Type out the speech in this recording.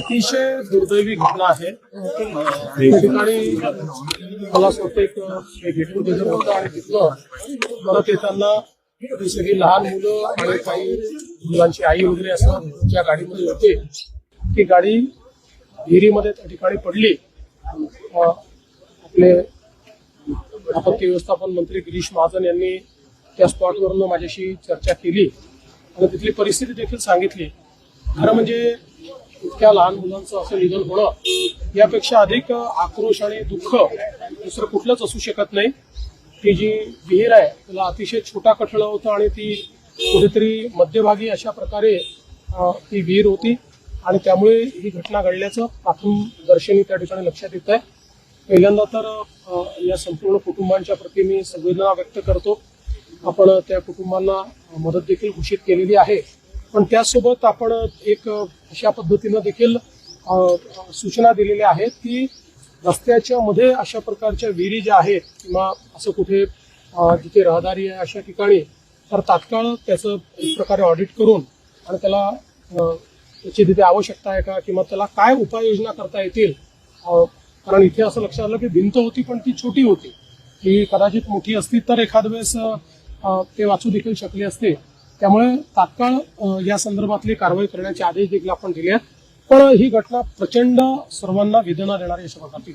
अतिशय दुर्दैवी घटना आहे। त्या ठिकाणी मला असं वाटतं एक गेट टुगेदर होतं आणि तिथं परत येताना ती सगळी लहान मुलं आणि काही मुलांची आई वगैरे असं ज्या गाडीमध्ये होते ती गाडी विहिरीमध्ये त्या ठिकाणी पडली। आपले आपत्ती व्यवस्थापन मंत्री गिरीश महाजन यांनी त्या स्पॉटवरून माझ्याशी चर्चा केली आणि तिथली परिस्थिती देखील सांगितली। खरं म्हणजे इतक्या लहान मुलांचं असं निधन होणं यापेक्षा अधिक आक्रोश आणि दुःख दुसरं कुठलंच असू शकत नाही। ती जी विहीर आहे त्याला अतिशय छोटा कठडा होता आणि ती कुठेतरी मध्यभागी अशा प्रकारे ती विहीर होती आणि त्यामुळे ही घटना घडल्याचं प्रथम दर्शनी त्या ठिकाणी लक्षात येत आहे। पहिल्यांदा तर या संपूर्ण कुटुंबांच्या प्रती मी संवेदना व्यक्त करतो। आपण त्या कुटुंबांना मदत देखील घोषित केलेली आहे, पण त्यासोबत आपण एक अशा पद्धतीनं देखील सूचना दिलेल्या आहेत की रस्त्याच्या मध्ये अशा प्रकारच्या विहिरी ज्या आहेत किंवा असं कुठे जिथे रहदारी आहे अशा ठिकाणी तर तात्काळ त्याचं एक प्रकारे ऑडिट करून आणि त्याला त्याची तिथे आवश्यकता आहे का किंवा त्याला काय उपाययोजना करता येतील। कारण इथे असं लक्षात आलं की भिंत होती पण ती छोटी होती, ती कदाचित मोठी असती तर एखाद वेळेस ते वाचू देखील शकले असते। त्यामुळे तात्काळ या संदर्भातली कारवाई करण्याचे आदेश देखील आपण दिले आहेत। पण ही घटना प्रचंड सर्वांना वेदना देणारी अशा प्रकारची